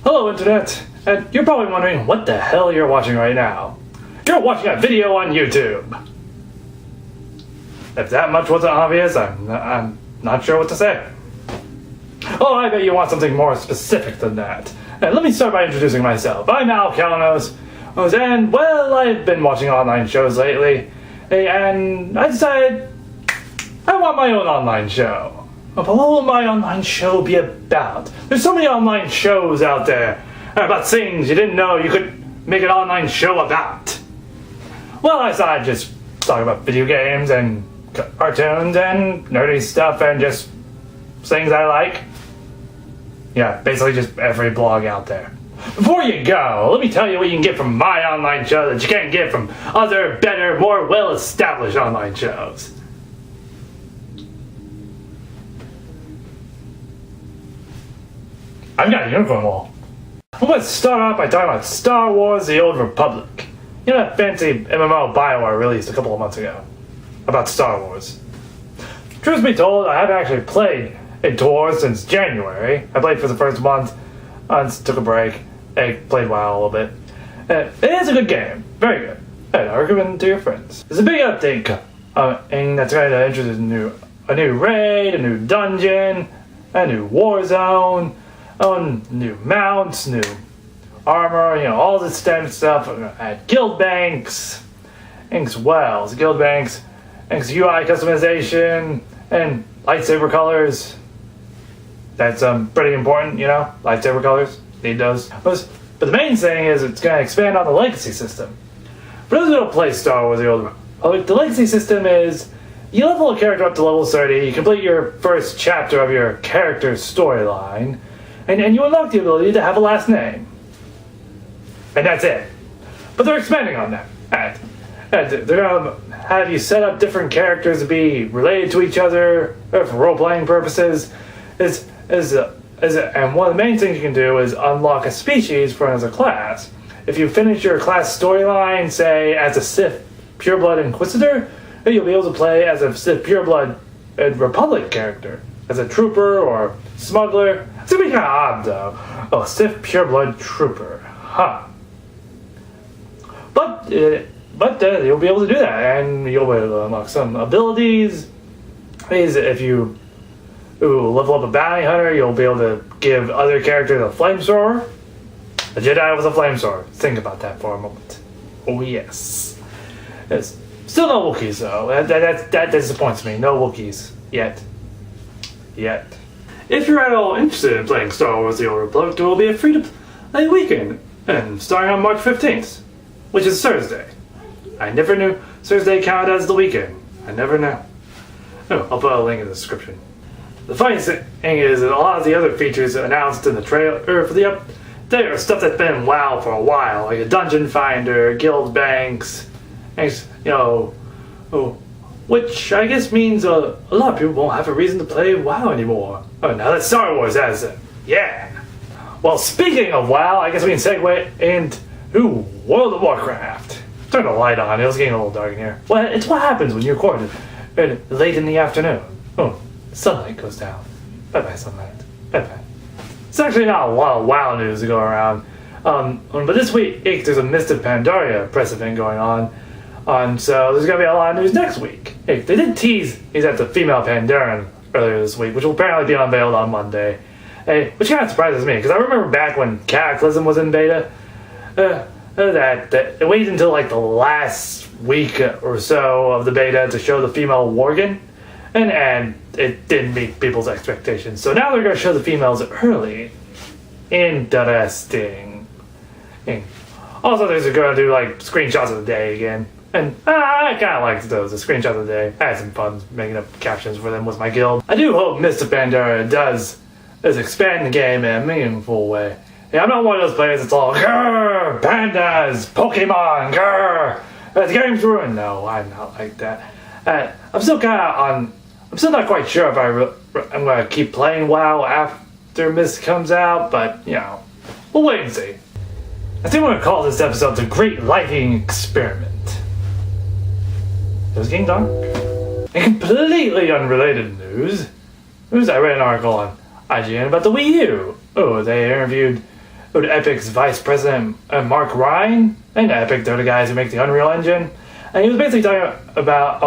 Hello Internet, and you're probably wondering what the hell you're watching right now. You're watching a video on YouTube. If that much wasn't obvious, I'm not sure what to say. Oh, I bet you want something more specific than that. And let me start by introducing myself. I'm Calnos, and well, I've been watching online shows lately, and I decided I want my own online show. But what will my online show be about? There's so many online shows out there about things you didn't know you could make an online show about. Well, I thought I'd just talk about video games and cartoons and nerdy stuff and just things I like. Yeah, basically just every blog out there. Before you go, let me tell you what you can get from my online show that you can't get from other, better, more well-established online shows. I've got a unicorn wall. I'm going to start off by talking about Star Wars: The Old Republic. You know that fancy MMO BioWare released a couple of months ago about Star Wars. Truth be told, I haven't actually played in tour since January. I played for the first month, took a break, and played WoW a little bit. It is a good game, very good. I'd recommend it to your friends. There's a big update and that's going to introduce a new raid, a new dungeon, a new war zone, new mounts, new armor, all this standard stuff. Add guild banks, inks wells, guild banks, inks UI customization, and lightsaber colors. That's pretty important, lightsaber colors. Need those. But the main thing is it's going to expand on the legacy system. For those who don't play Star Wars: The Old Republic, the legacy system is you level a character up to level 30, you complete your first chapter of your character's storyline, and you unlock the ability to have a last name. And that's it. But they're expanding on that. And they're going to have you set up different characters to be related to each other for role-playing purposes. And one of the main things you can do is unlock a species for another class. If you finish your class storyline, say, as a Sith Pureblood Inquisitor, you'll be able to play as a Sith Pureblood Republic character. As a trooper or smuggler. It's gonna be kind of odd, though. Oh, Sith Pureblood Trooper. Huh. But you'll be able to do that, and you'll be able to unlock some abilities. If you level up a bounty hunter, you'll be able to give other characters a flamethrower. A Jedi with a flamethrower. Think about that for a moment. Oh, yes. There's still no Wookiees, though. That disappoints me. No Wookiees. Yet. If you're at all interested in playing Star Wars: The Old Republic, there will be a free-to-play weekend, and starting on March 15th, which is Thursday. I never knew Thursday counted as the weekend. I never knew. Oh, I'll put a link in the description. The funny thing is that a lot of the other features announced in the trailer for the update are stuff that's been in WoW for a while, like a dungeon finder, guild banks, and which I guess means a lot of people won't have a reason to play WoW anymore. Oh, now that Star Wars has it. Yeah. Well, speaking of WoW, I guess we can segue into World of Warcraft. Turn the light on. It was getting a little dark in here. Well, it's what happens when you're recording late in the afternoon. Oh, sunlight goes down. Bye-bye, sunlight. Bye-bye. It's actually not a lot of WoW news to go around. But this week, there's a Mist of Pandaria press event going on. So there's going to be a lot of news next week. They did tease he's at the female Pandaren earlier this week, which will apparently be unveiled on Monday. Which kind of surprises me, because I remember back when Cataclysm was in beta, that it waited until like the last week or so of the beta to show the female Worgen, and it didn't meet people's expectations. So now they're going to show the females early. Interesting. Also, there's going to do like screenshots of the day again. And I kind of liked those, the screenshots of the day. I had some fun making up captions for them with my guild. I do hope Mist of Pandaria does expand the game in a meaningful way. Yeah, I'm not one of those players that's all, grrr, pandas, Pokemon, grrr, the game's ruined. No, I'm not like that. I'm still not quite sure if I'm going to keep playing WoW after Mist comes out, but, we'll wait and see. I think we're going to call this episode The Great Lighting Experiment. It was getting dark. In completely unrelated news, I read an article on IGN about the Wii U. Oh, they interviewed Epic's vice president, Mark Ryan, and Epic, they're the guys who make the Unreal Engine. And he was basically talking about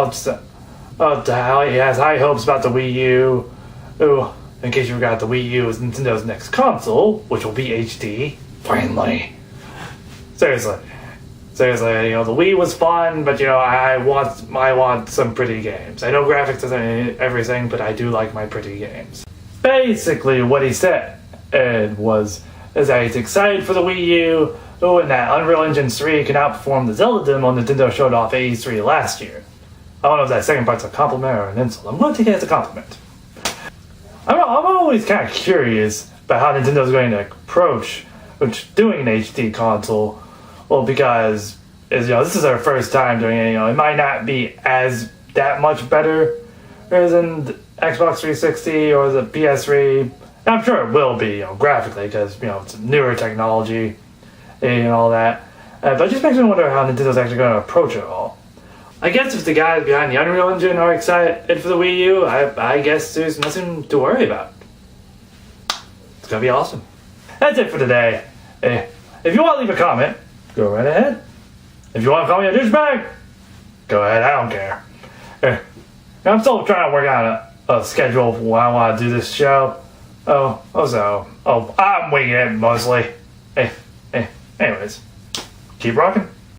how he has high hopes about the Wii U. Ooh, in case you forgot, the Wii U is Nintendo's next console, which will be HD, finally. Seriously, the Wii was fun, but I want some pretty games. I know graphics isn't everything, but I do like my pretty games. Basically, what he said is that he's excited for the Wii U, and that Unreal Engine 3 can outperform the Zelda demo Nintendo showed off at E3 last year. I don't know if that second part's a compliment or an insult. I'm going to take it as a compliment. I'm always kind of curious about how Nintendo's going to approach doing an HD console. Well, because this is our first time doing it. It might not be that much better than the Xbox 360 or the PS3. I'm sure it will be, graphically, because it's newer technology and all that. But it just makes me wonder how Nintendo's actually going to approach it all. I guess if the guys behind the Unreal Engine are excited for the Wii U, I guess there's nothing to worry about. It's going to be awesome. That's it for today. If you want to leave a comment, go right ahead. If you want to call me a douchebag, go ahead. I don't care. I'm still trying to work out a schedule for when I want to do this show. I'm winging it mostly. Anyways, keep rocking.